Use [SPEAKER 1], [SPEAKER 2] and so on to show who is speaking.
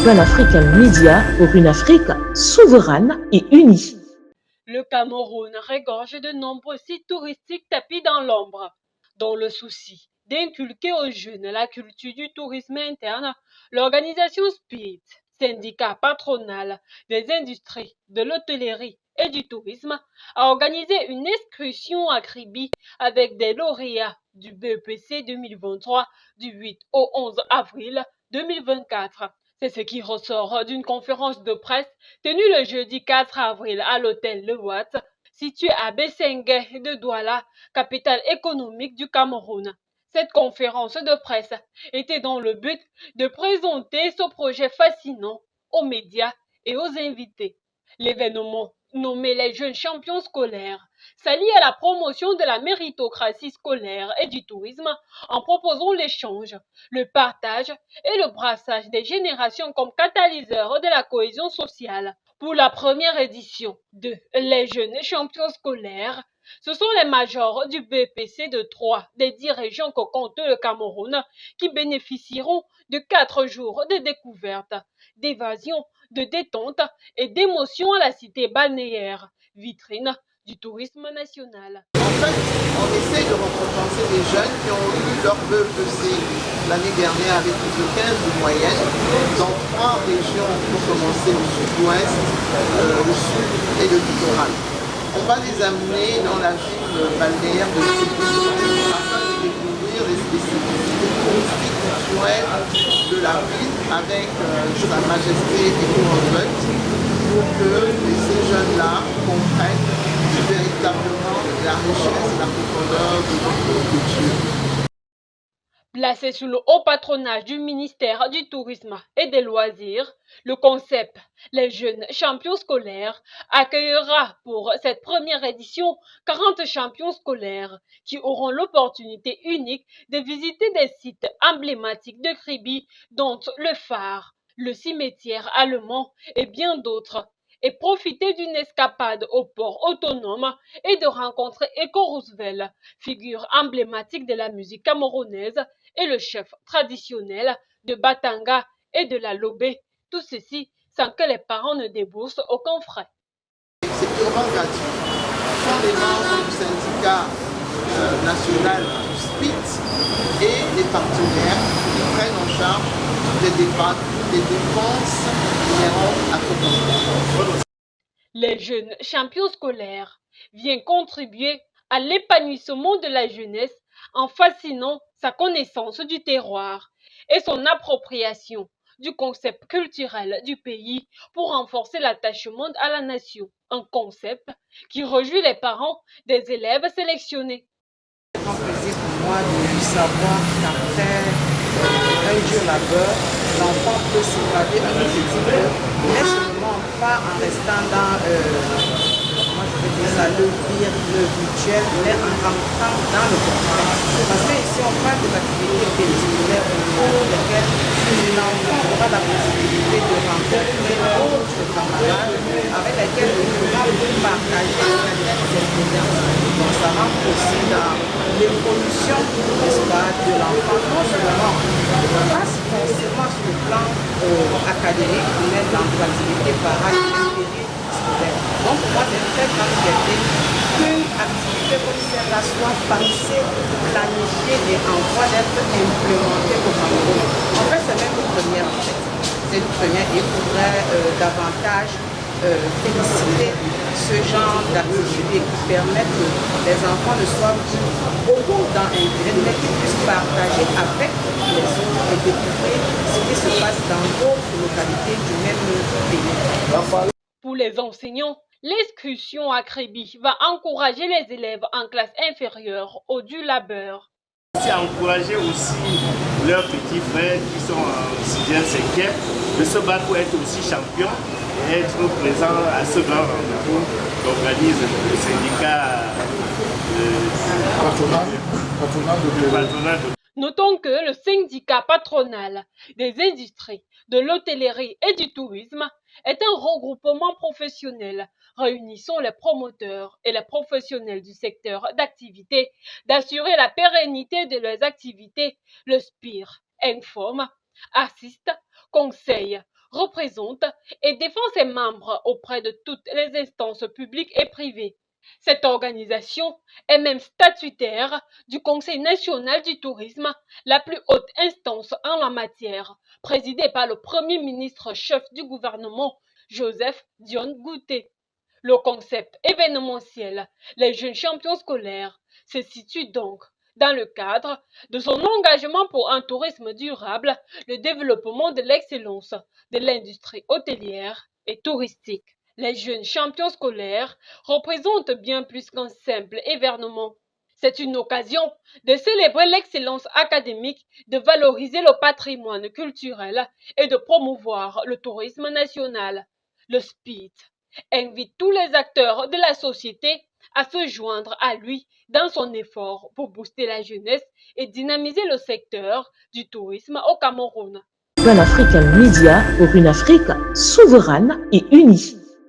[SPEAKER 1] Pan-African Media pour une Afrique souveraine et unie.
[SPEAKER 2] Le Cameroun regorge de nombreux sites touristiques tapis dans l'ombre. Dans le souci d'inculquer aux jeunes la culture du tourisme interne, l'organisation SPIT, syndicat patronal des industries, de l'hôtellerie et du tourisme, a organisé une excursion à Kribi avec des lauréats du BEPC 2023 du 8 au 11 avril 2024. C'est ce qui ressort d'une conférence de presse tenue le jeudi 4 avril à l'hôtel Le Watt, situé à Bessengue de Douala, capitale économique du Cameroun. Cette conférence de presse était dans le but de présenter ce projet fascinant aux médias et aux invités. L'événement, nommé les Jeunes Champions Scolaires, s'allie à la promotion de la méritocratie scolaire et du tourisme en proposant l'échange, le partage et le brassage des générations comme catalyseur de la cohésion sociale. Pour la première édition de Les Jeunes Champions Scolaires, ce sont les majors du BPC de 3 des 10 régions que compte le Cameroun qui bénéficieront de 4 jours de découverte, d'évasion, de détente et d'émotion à la cité balnéaire, vitrine du tourisme national.
[SPEAKER 3] En fait, on essaie de récompenser les jeunes qui ont eu leur BEPC l'année dernière avec plus de 15 de moyenne dans 3 régions pour commencer au sud-ouest, le sud et le littoral. On va les amener dans la ville balnéaire de Séville afin de découvrir les spécificités touristiques culturelles de la ville avec sa majesté éco-retraite pour que ces jeunes-là comprennent véritablement la richesse et la profondeur de notre culture.
[SPEAKER 2] Placé sous le haut patronage du ministère du Tourisme et des Loisirs, le concept Les Jeunes Champions Scolaires accueillera pour cette première édition 40 champions scolaires qui auront l'opportunité unique de visiter des sites emblématiques de Kribi, dont le phare, le cimetière allemand et bien d'autres, et profiter d'une escapade au port autonome et de rencontrer Eko Roosevelt, figure emblématique de la musique camerounaise et le chef traditionnel de Batanga et de la Lobé, tout ceci sans que les parents ne déboursent aucun frais.
[SPEAKER 3] C'est purement gratuit. Ce sont les membres du syndicat national du SPIT et les partenaires qui prennent en charge les dépenses inhérentes à ce concours.
[SPEAKER 2] Les jeunes champions scolaires viennent contribuer à l'épanouissement de la jeunesse en fascinant sa connaissance du terroir et son appropriation du concept culturel du pays pour renforcer l'attachement à la nation, un concept qui réjouit les parents des élèves sélectionnés.
[SPEAKER 4] C'est un plaisir pour moi de savoir qu'après un dur labeur, l'enfant peut s'évader un petit peu, mais seulement pas en restant dans le virtuel, mais en rentrant dans le concret. Parce que ici on parle des activités périscolaires au cours desquelles l'enfant aura la possibilité de rencontrer d'autres camarades avec lesquels il pourra partager cette expérience. Donc ça rentre aussi dans l'évolution, n'est-ce pas, de l'enfant, non seulement pas forcément sur le plan académique, mais dans les activités parallèles. Donc pour moi c'est une très grande fierté qu'une activité comme celle-là soit pensée, planifiée et en voie d'être implémentée au Cameroun. En fait c'est même une première en fait. C'est une première et il faudrait davantage féliciter ce genre d'activité qui permettent que les enfants ne soient plus beaucoup dans Internet, mais qu'ils puissent partager avec les autres et découvrir ce qui se passe dans d'autres localités du même pays.
[SPEAKER 2] Pour les enseignants, l'excursion à Kribi va encourager les élèves en classe inférieure au dur labeur.
[SPEAKER 5] C'est encourager aussi leurs petits frères qui sont en 6e, 5e de se battre pour être aussi champions et être présents à ce grand rendez-vous qu'organise le syndicat patronal.
[SPEAKER 2] Notons que le syndicat patronal des industries, de l'hôtellerie et du tourisme est un regroupement professionnel réunissant les promoteurs et les professionnels du secteur d'activité d'assurer la pérennité de leurs activités. Le SPIR informe, assiste, conseille, représente et défend ses membres auprès de toutes les instances publiques et privées. Cette organisation est même statutaire du Conseil national du tourisme, la plus haute instance en la matière, présidée par le Premier ministre chef du gouvernement, Joseph Dione Ngouté. Le concept événementiel, les jeunes champions scolaires, se situe donc dans le cadre de son engagement pour un tourisme durable, le développement de l'excellence de l'industrie hôtelière et touristique. Les jeunes champions scolaires représentent bien plus qu'un simple événement. C'est une occasion de célébrer l'excellence académique, de valoriser le patrimoine culturel et de promouvoir le tourisme national. Le SPIT invite tous les acteurs de la société à se joindre à lui dans son effort pour booster la jeunesse et dynamiser le secteur du tourisme au Cameroun.
[SPEAKER 1] Pan African Media pour une Afrique souveraine et unie.